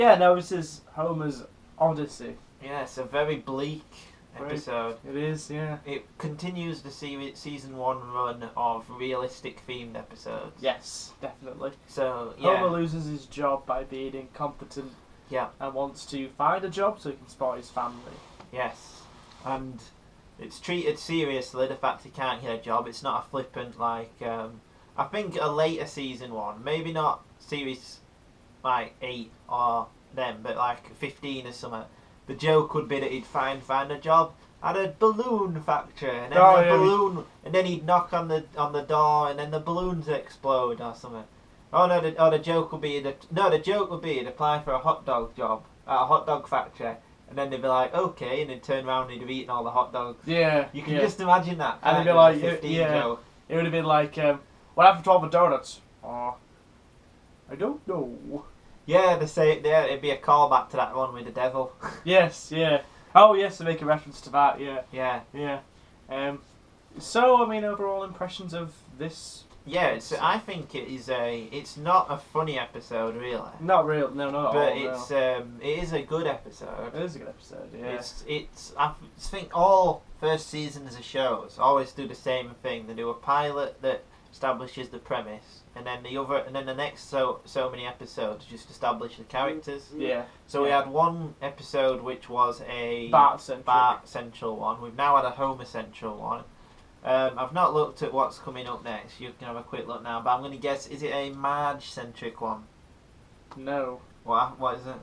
Yeah, no, this is Homer's Odyssey. Yeah, it's a very bleak episode. It is, yeah. It continues the season 1 run of realistic themed episodes. Yes, definitely. So, yeah. Homer loses his job by being incompetent. Yeah. And wants to find a job so he can support his family. Yes. And it's treated seriously, the fact he can't get a job. It's not a flippant, like, I think a later season 1, maybe not series, 8 or them, but, 15 or something. The joke would be that he'd find a job at a balloon factory, and then and then he'd knock on the door, and then the balloons explode or something. The joke would be he'd apply for a hot dog job at a hot dog factory, and then they'd be like, okay, and they'd turn around and he'd have eaten all the hot dogs. Yeah. You can just imagine that. And it'd be like, joke. It would have been like, what happened to all the donuts? Oh, I don't know. Yeah, it'd be a callback to that one with the devil. Yes, yeah. Oh, yes, to make a reference to that, yeah. Yeah. Yeah. So, I mean, overall impressions of this... Yeah, I think it's not a funny episode, really. Not real, no, not but at all. But it is a good episode. It is a good episode, yeah. I think all first seasons of shows always do the same thing. They do a pilot that establishes the premise, and then the next so many episodes just establish the characters. Yeah. So we had one episode which was a Bart central one. We've now had a Homer central one. I've not looked at what's coming up next. You can have a quick look now, but I'm going to guess, is it a Marge-centric one? No. What is it?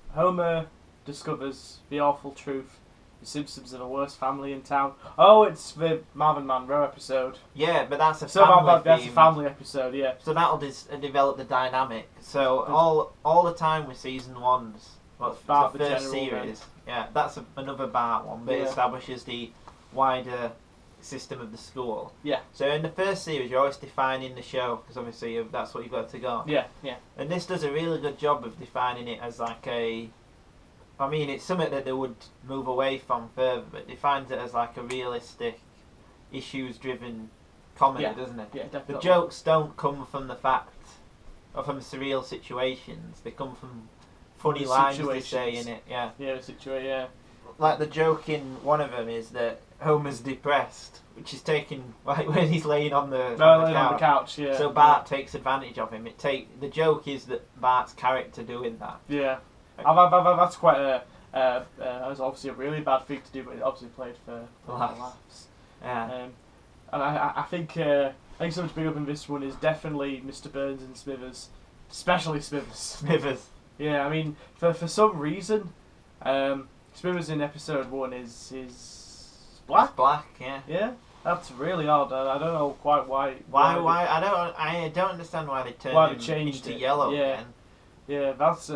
Homer discovers the awful truth. The Simpsons are the worst family in town. Oh, it's the Marvin Monroe episode. Yeah, but that's a family that's a family episode, yeah. So that'll develop the dynamic. So all the time with season 1's, the first series, yeah, that's another Bart one, but it establishes the wider system of the school. Yeah. So in the first series, you're always defining the show, because obviously that's what you've got to go. Yeah. And this does a really good job of defining it as it's something that they would move away from further, but defines it as like a realistic, issues-driven comedy, doesn't it? Yeah, definitely. The jokes don't come from the fact, or from surreal situations. They come from funny lines they say in it. Yeah. Yeah, the situation. Yeah. Like the joke in one of them is that Homer's depressed, which is taken when he's laying on the couch. Yeah. So Bart takes advantage of him. The joke is that Bart's character doing that. Yeah. That's quite that's obviously a really bad thing to do, but it obviously played for laughs. Yeah. And I think something to bring up in this one is definitely Mr. Burns and Smithers, especially Smithers. Yeah, I mean, for some reason, Smithers in episode 1 is black. It's black, yeah. Yeah, that's really odd. I don't know quite why. Why? I don't understand why they turned him into yellow again. Yeah, that's.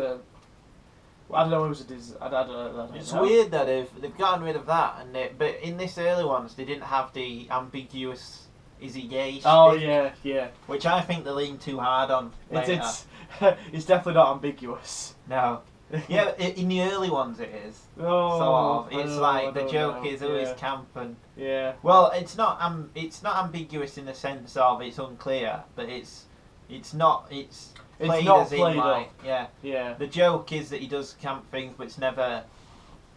I don't know. I don't know. It's weird that they've gotten rid of that, but in this early ones they didn't have the ambiguous "is he gay?" Oh stick, yeah. Which I think they lean too hard on. It's definitely not ambiguous. No. Yeah, in the early ones it is. Oh, sort of. It's like the joke is always camp and. Yeah. Well, it's not ambiguous in the sense of it's unclear, but it's not played as in like yeah. The joke is that he does camp things, but it's never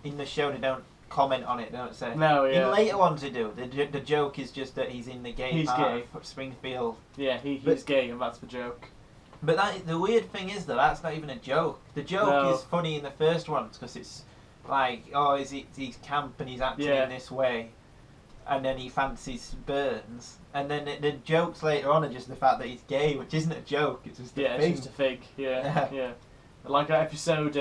in the show. They don't comment on it. They don't say. No, yeah. In later ones they do. The joke is just that he's in the gay part of Springfield. Yeah, he's gay, and that's the joke. But the weird thing is that's not even a joke. The joke is funny in the first ones because it's like, he's camp and he's acting in this way, and then he fancies Burns, and then the jokes later on are just the fact that he's gay, which isn't a joke. It's just a thing. It's just a thing. Yeah. Like that episode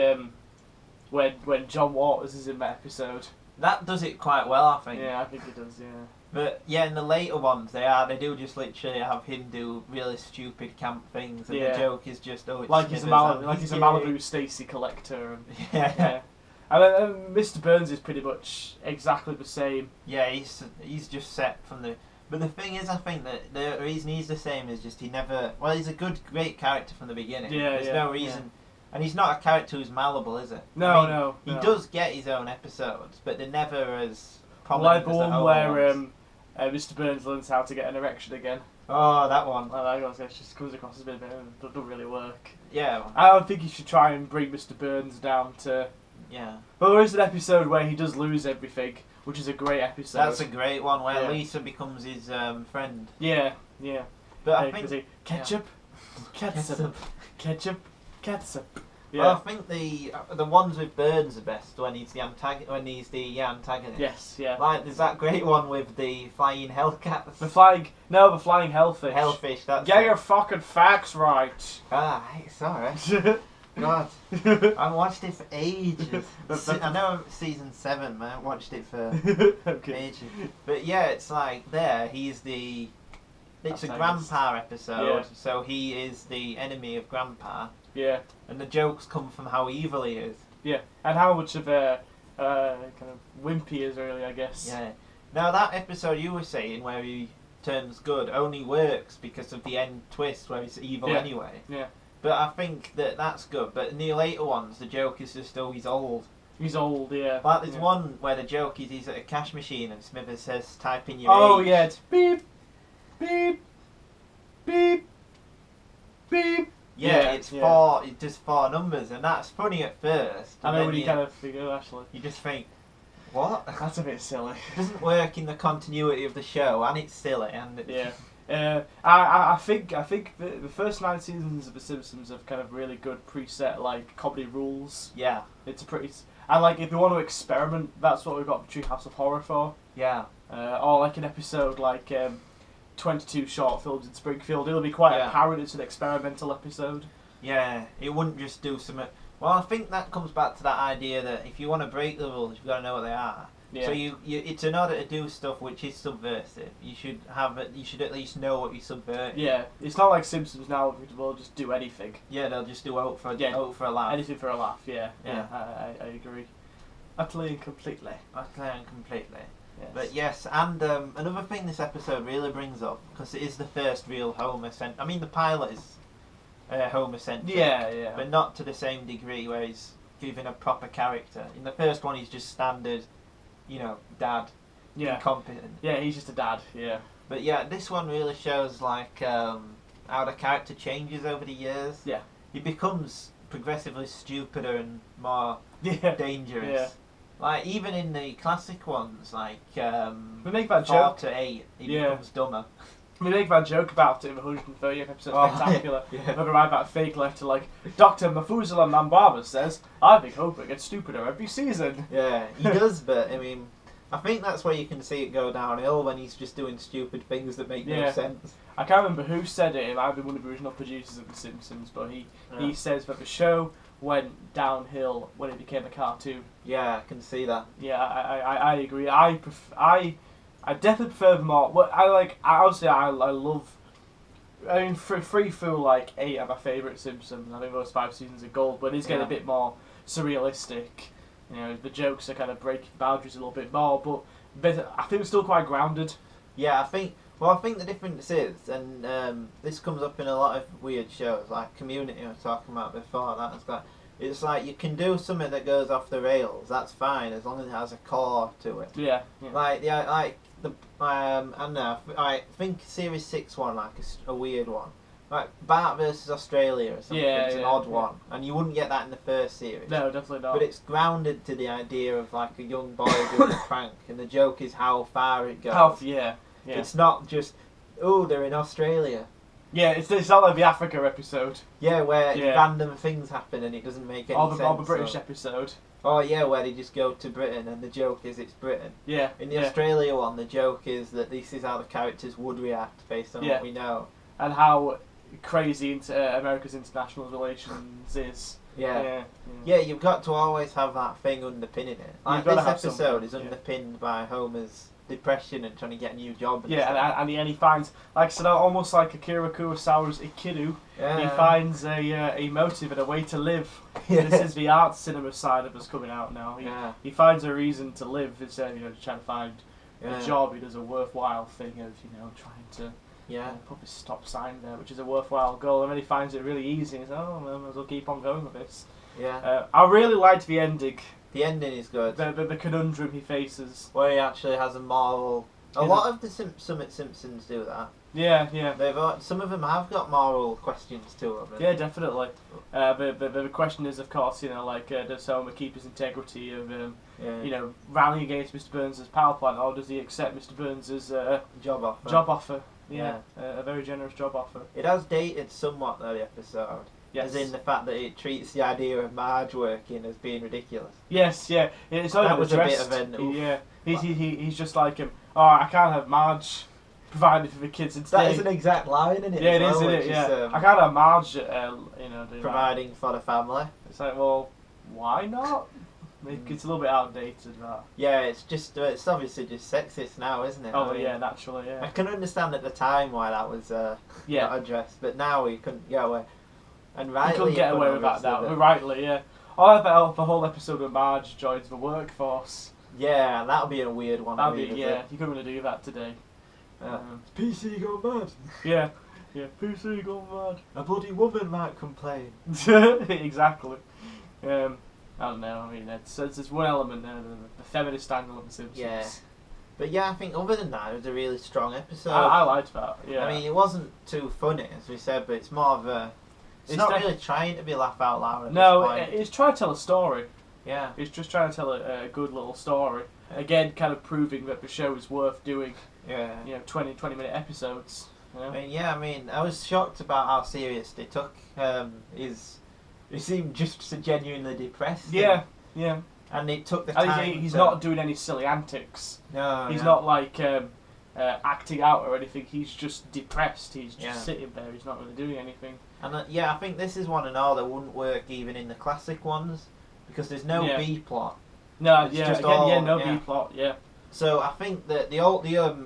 when John Waters is in that episode. That does it quite well, I think. Yeah, I think it does. Yeah. But yeah, in the later ones, they do just literally have him do really stupid camp things, and the joke is just it's like he's a Malibu Stacy collector. And, yeah. And then Mr. Burns is pretty much exactly the same. Yeah, he's just set from the. But the thing is, I think that the reason he's the same is just he's a great character from the beginning. There's no reason. And he's not a character who's malleable, is it? No. He does get his own episodes, but they're never as prominent like the one where Mr. Burns learns how to get an erection again. Oh, that one. It just comes across as a bit, it doesn't really work. Yeah. I don't think he should try and bring Mr. Burns down to. Yeah. But there is an episode where he does lose everything, which is a great episode. That's a great one where Yeah. Lisa becomes his friend. Yeah. But I think ketchup, ketchup, ketchup, ketchup. Yeah. Well, I think the ones with Burns are best when he's the antagonist. Yes. Yeah. Like there's that great one with the flying hellcats. The flying hellfish. Hellfish. That's Get it. your fucking facts right. Sorry. God, I watched it for ages. I know season 7, man. I watched it for ages. But yeah, it's like he's the. It's a Grandpa episode, so he is the enemy of Grandpa. Yeah. And the jokes come from how evil he is. Yeah, and how much of a kind of wimpy he is, really, I guess. Yeah. Now that episode you were saying where he turns good only works because of the end twist where he's evil anyway. Yeah. But I think that's good. But in the later ones, the joke is just, he's old. He's old, yeah. Like there's one where the joke is he's at a cash machine and Smithers says, type in your age. Oh, yeah, it's beep, beep, beep, beep. Yeah, it's 4, it does 4 numbers, and that's funny at first. I know when you kind of figure, actually. You just think, what? That's a bit silly. It doesn't work in the continuity of the show, and it's silly, and it's I think the first 9 seasons of The Simpsons have kind of really good preset like comedy rules. Yeah. It's a pretty. And like if you want to experiment, that's what we've got Treehouse of Horror for. Yeah. Or like an episode like 22 short films in Springfield. It'll be quite apparent it's an experimental episode. Yeah, it wouldn't just do something. Well, I think that comes back to that idea that if you want to break the rules, you've got to know what they are. Yeah. So it's in order to do stuff which is subversive, you should at least know what you're subverting. Yeah, it's not like Simpsons now, which will just do anything. Yeah, they'll just do out for a laugh. Anything for a laugh, yeah. I agree. Utterly and completely. Yes. But yes, and another thing this episode really brings up, because it is the first real Homer-centric. I mean, the pilot is Homer-centric. Yeah. But not to the same degree where he's given a proper character. In the first one, he's just standard, dad. Yeah. Incompetent. Yeah, he's just a dad, yeah. But yeah, this one really shows, like, how the character changes over the years. Yeah. He becomes progressively stupider and more dangerous. Yeah. Like, even in the classic ones, like, we make that 4 joke. to 8, he becomes dumber. We make that joke about it in the 130th episode, Spectacular. Yeah. Where they write that fake letter like, Dr. Methuselah Mambaba says, I think Homer gets stupider every season. Yeah, he does, but, I mean, I think that's where you can see it go downhill, when he's just doing stupid things that make no sense. I can't remember who said it. It might have been one of the original producers of The Simpsons, but he says that the show went downhill when it became a cartoon. Yeah, I can see that. Yeah, I agree. I definitely prefer them all. Well, I love. I mean, free through like 8 of my favourite Simpsons. I think those 5 seasons are gold, but it's getting a bit more surrealistic. The jokes are kind of breaking boundaries a little bit more, but I think it's still quite grounded. Yeah, I think the difference is, and this comes up in a lot of weird shows, like Community I was talking about before, it's like you can do something that goes off the rails, that's fine, as long as it has a core to it. Yeah. Like, I don't know, I think Series 6 one, like a weird one. Like Bart versus Australia or something, it's an odd one. And you wouldn't get that in the first series. No, definitely not. But it's grounded to the idea of like a young boy doing a prank, and the joke is how far it goes. Yeah. It's not just, they're in Australia. Yeah, it's not like the Africa episode. Yeah, where random things happen and it doesn't make any sense. Or the British episode. Oh yeah, where they just go to Britain and the joke is it's Britain. Yeah. In the Australia one, the joke is that this is how the characters would react based on what we know. And how crazy America's international relations is. Yeah, you've got to always have that thing underpinning it. Like this episode is underpinned by Homer's depression and trying to get a new job. And he finds, like, so almost like Akira Kurosawa's Ikiru, he finds a motive and a way to live. This is the art cinema side of us coming out now. He finds a reason to live instead of trying to find a job. He does a worthwhile thing of trying to put a stop sign there, which is a worthwhile goal, and then he finds it really easy and he's like, I might as well keep on going with this. I really liked the ending. The ending is good. The conundrum he faces. Where he actually has a moral A lot of the Summit Simpsons do that. Yeah, yeah. Some of them have got moral questions to them. Yeah, definitely. But the question is, of course, like, does Homer keep his integrity of, rallying against Mr. Burns' power plant, or does he accept Mr. Burns' job offer? Job offer. Yeah. A very generous job offer. It has dated somewhat though, the episode. Yes. As in the fact that it treats the idea of Marge working as being ridiculous. Yes, yeah. It's that was addressed. A bit of an oof. Yeah. He's just like I can't have Marge providing for the kids instead. That is an exact line, isn't it? Yeah, it is, isn't it? Yeah. I can't have Marge, providing for the family. It's like, well, why not? It's a little bit outdated, that. Yeah, it's obviously just sexist now, isn't it? Oh, yeah, naturally, yeah. I can understand at the time why that was not addressed, but now we couldn't get away. And rightly, you couldn't get away with that now. Rightly, yeah. I bet the whole episode of Marge joins the workforce. Yeah, that'll be a weird one. You couldn't really do that today. PC gone mad. Yeah, PC gone mad. A bloody woman might complain. Exactly. I don't know. I mean, it's one element there, the feminist angle of the Simpsons. Yeah. But yeah, I think other than that, it was a really strong episode. I liked that. Yeah. I mean, it wasn't too funny, as we said, but it's more of a. It's not really trying to be laugh out loud. No, it's trying to tell a story. Yeah. It's just trying to tell a good little story. Again, kind of proving that the show is worth doing. Yeah. 20-minute episodes. I mean, I was shocked about how serious they took he seemed just genuinely depressed. Yeah, yeah. And it took the time. He's not doing any silly antics. No, he's not like acting out or anything. He's just depressed. He's just sitting there. He's not really doing anything. And I think this is one and all that wouldn't work even in the classic ones because there's no B plot. No, no B plot. Yeah. So I think that the other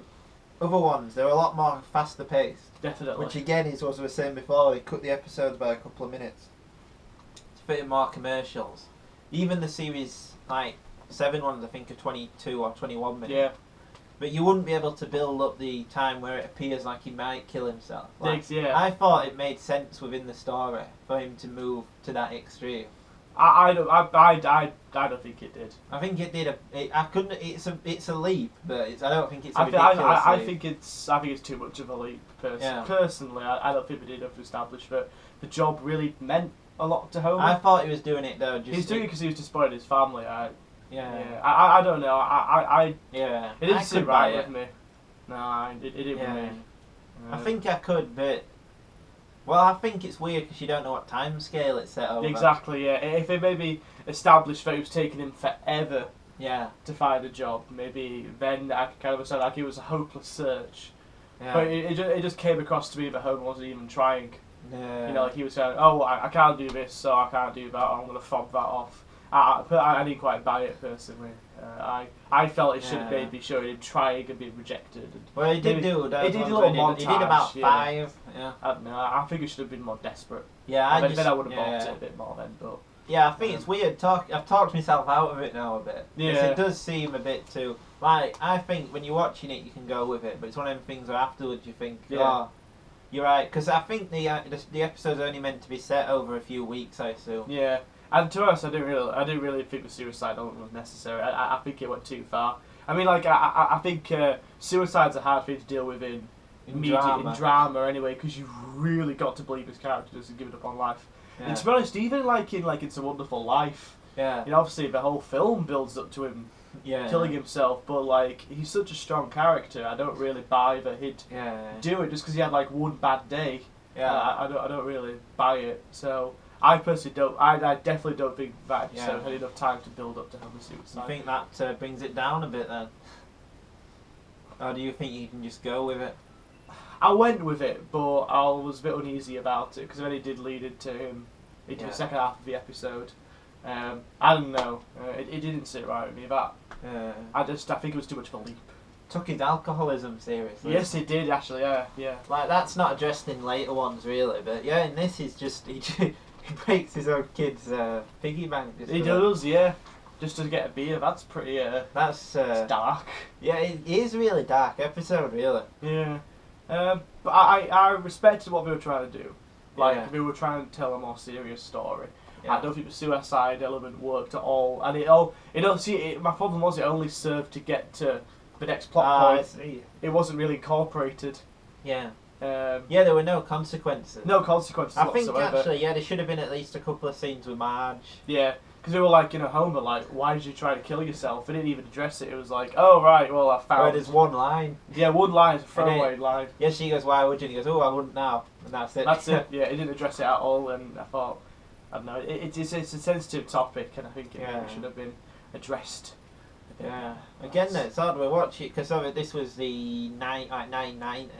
ones, they're a lot more faster paced. Definitely. Which again is what I was saying before. They cut the episodes by a couple of minutes to fit in more commercials. Even the series 7 ones, I think, are 22 or 21 minutes. Yeah. But you wouldn't be able to build up the time where it appears like he might kill himself. I thought it made sense within the story for him to move to that extreme. I don't think it did. I think it did. It's a leap, but I don't think it's a ridiculous leap. I think it's too much of a leap. Personally, I don't think they did enough to establish that the job really meant a lot to Homer. I thought he was doing it though. He's doing it because he was disappointed his family. I don't know. It didn't sit right with me. No, it didn't with me. I think I could, but I think it's weird because you don't know what time scale it's set over. Exactly. Yeah. If it maybe established that it was taking him forever. Yeah. To find a job, maybe then I could kind of understand like it was a hopeless search. Yeah. But it just came across to me that Homer wasn't even trying. Yeah. Like he was saying, "Oh, I can't do this, so I can't do that. I'm going to fob that off." I didn't quite buy it personally. I felt it should have maybe showed him trying and being rejected. Well, he did do that. He did a little montage. He did about 5. Yeah. I don't know. I think it should have been more desperate. Yeah. Then I would have bought it a bit more then, but. Yeah, I think it's weird. I've talked myself out of it now a bit. Yeah. It does seem a bit too. I think when you're watching it, you can go with it, but it's one of them things where afterwards you think, oh, you're right. Because I think the episode's only meant to be set over a few weeks, I assume. Yeah. And to us, I didn't really think the suicide element was necessary. I think it went too far. I mean, I think suicide's a hard thing to deal with in drama anyway, because you've really got to believe his character doesn't give it up on life. Yeah. And to be honest, even in It's a Wonderful Life, obviously the whole film builds up to him killing himself, but he's such a strong character. I don't really buy that he'd do it just because he had one bad day. Yeah, I don't really buy it. So. I personally don't. I definitely don't think that episode had enough time to build up to Homer's suicide. You think that brings it down a bit then? Or do you think you can just go with it? I went with it, but I was a bit uneasy about it because then it did lead into the second half of the episode. I don't know. It didn't sit right with me. I think it was too much of a leap. Took his alcoholism seriously. Yes, it did actually. Yeah. That's not addressed in later ones really, but in this he's just he breaks his own kid's piggy bank. He does, yeah. Just to get a beer. That's pretty. That's dark. Yeah, it is really dark episode, really. Yeah. But I respected what they were trying to do. They were trying to tell a more serious story. Yeah. I don't think the suicide element worked at all, and my problem was it only served to get to the next plot I point, see. it wasn't really incorporated. Yeah. Yeah, There were no consequences. no consequences I think whatsoever. actually, there should have been at least a couple of scenes with Marge. Yeah, because they were like, Homer, like, why did you try to kill yourself? They didn't even address it. It was like, oh, right, well, I found... Where there's one line. Yeah, one line, a throwaway line. Yeah, she goes, why would you? And he goes, oh, I wouldn't now. And that's it. That's it, yeah, it didn't address it at all, and I thought, I don't know, it's a sensitive topic, and I think it maybe should have been addressed. Yeah. Again, it's hard to watch it, because this was the 990.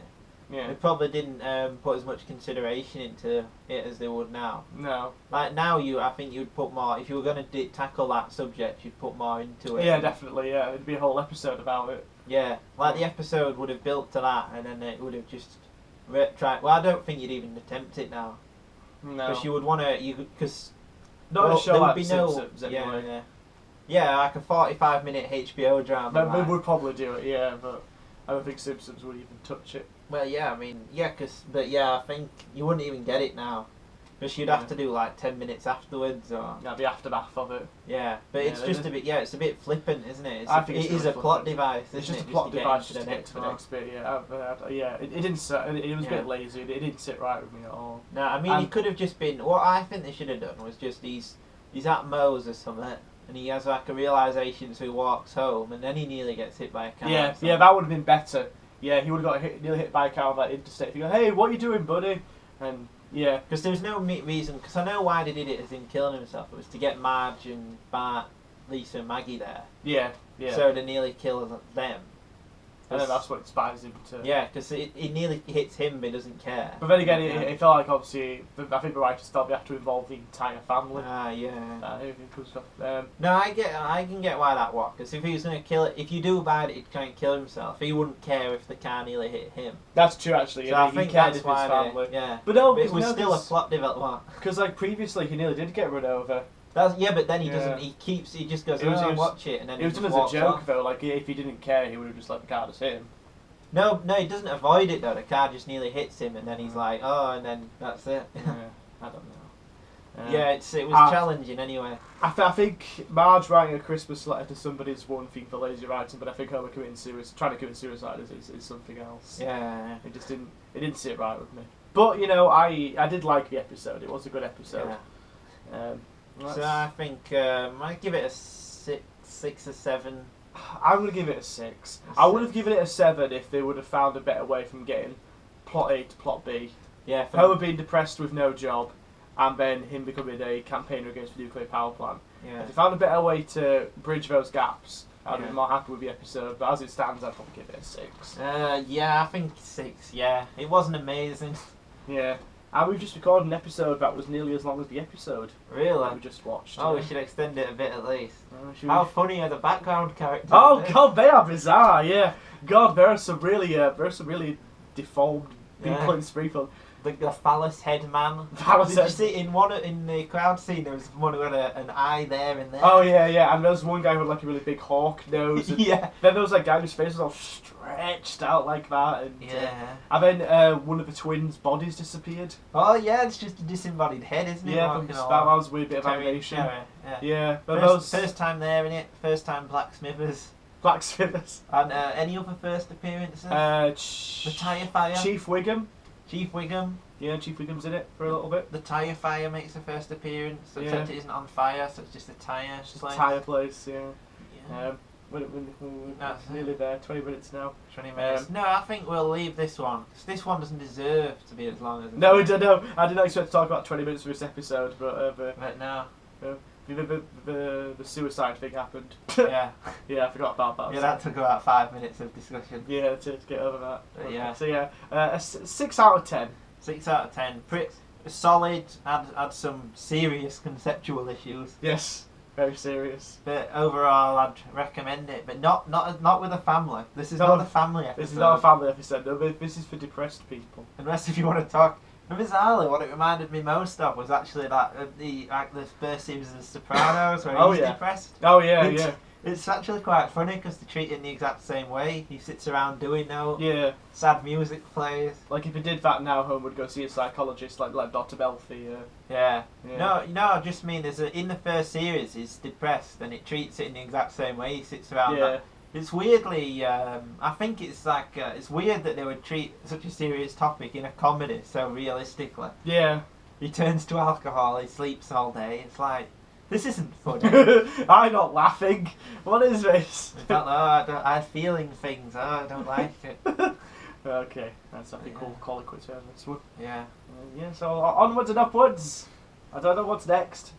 Yeah. They probably didn't put as much consideration into it as they would now. No. Like now, I think you'd put more. If you were going to tackle that subject, you'd put more into it. Yeah, definitely. Yeah, it'd be a whole episode about it. Yeah, like the episode would have built to that, and then it would have just tried. Well, I don't think you'd even attempt it now. No. Because you would want to. Because not a show there would like be Simpsons, no. anyway. Yeah, like a 45-minute HBO drama. They would probably do it, yeah, but I don't think Simpsons would even touch it. Well, yeah, I mean, I think you wouldn't even get it now. Because you'd have to do like 10 minutes afterwards, or... Yeah, the aftermath of it. Yeah, but it's just a bit, it's a bit flippant, isn't it? It is a plot device, isn't it? It's just a plot device to to get to the next bit, yeah. It didn't sit, it was a bit lazy, it didn't sit right with me at all. No, I mean, it could have just been, what I think they should have done was just he's at Moe's or something, and he has like a realisation, so he walks home, and then he nearly gets hit by a car. Yeah, that would have been better. Yeah, he would have got nearly hit by a car on that interstate. If you go, hey, what are you doing, buddy? And yeah, because there's no reason. Because I know why they did it as him killing himself. It was to get Marge and Bart, Lisa, and Maggie there. Yeah. So they nearly kill them. And then that's what inspires him to... Yeah, because it nearly hits him, but he doesn't care. But then again, it felt like, obviously, I think the writers felt they have to involve the entire family. No, I can get why that was. Because if he was going to kill it, if you do bad, he'd try and kill himself. He wouldn't care if the car nearly hit him. That's true, actually. So I think that's why his family. But no, it was still a plot development. Because like previously, he nearly did get run over. But then he doesn't. He just goes, watch it, and then it was done as a joke though. Like if he didn't care, he would have just let the car just hit him. No, he doesn't avoid it though. The car just nearly hits him, and then he's like, oh, and then that's it. I don't know. It was challenging anyway. I think Marge writing a Christmas letter to somebody is one thing for lazy writing, but I think Homer trying to commit suicide is something else. Yeah. It didn't sit right with me. But I did like the episode. It was a good episode. Yeah. So I think I give it a 6 or 7. I'm going to give it a 6. I would have given it a 7 if they would have found a better way from getting plot A to plot B. Yeah. Homer being depressed with no job, and then him becoming a campaigner against the nuclear power plant. Yeah. If they found a better way to bridge those gaps, I'd be more happy with the episode. But as it stands, I'd probably give it a 6. I think 6. Yeah, it wasn't amazing. Yeah. And we've just recorded an episode that was nearly as long as the episode really that we just watched. Oh, we should extend it a bit at least. How funny are the background characters? Oh God, they are bizarre. Yeah, God, there are some really deformed people in Springfield. The phallus head man. Phallus Did you see in the crowd scene there was one who had an eye there and there? Oh yeah, and there was one guy with like a really big hawk nose. And yeah. Then there was like a guy whose face was all stretched out like that, and and then one of the twins' bodies disappeared. Oh yeah, it's just a disembodied head, isn't it? Yeah, that was a weird bit of animation. Yeah, but first time there, innit? First time Blacksmithers. And any other first appearances? The Tyre Fire. Chief Wiggum. Yeah, Chief Wiggum's in it for a little bit. The Tyre Fire makes a first appearance, except it isn't on fire, so it's just a tyre place. Tyre place, yeah. We're nearly there, 20 minutes now. 20 minutes. No, I think we'll leave this one. This one doesn't deserve to be as long as No, I didn't expect to talk about 20 minutes for this episode, but no. The suicide thing happened. Yeah. Yeah, I forgot about that. Yeah, that took about 5 minutes of discussion. Yeah, to get over that. But yeah. So yeah, a 6 out of 10. 6 out of 10. Pretty solid. Had some serious conceptual issues. Yes, very serious. But overall, I'd recommend it. But not with a family. This is not a family episode. This is not a family episode. No, this is for depressed people. Unless if you want to talk. And bizarrely, what it reminded me most of was actually the first season of Sopranos where he's depressed. Oh yeah. It's actually quite funny because they treat it in the exact same way. He sits around doing sad music plays. Like if he did that now, Homer would go see a psychologist like Dr. Belfi. Yeah. No, I just mean in the first series he's depressed and it treats it in the exact same way. He sits around It's weirdly, I think it's like, it's weird that they would treat such a serious topic in a comedy so realistically. Yeah. He turns to alcohol, he sleeps all day, it's like, this isn't funny. I'm not laughing. What is this? I don't know, I'm feeling things, I don't like it. Okay, that's I think we'll call it quits on this one. Yeah. Yeah, so onwards and upwards. I don't know what's next.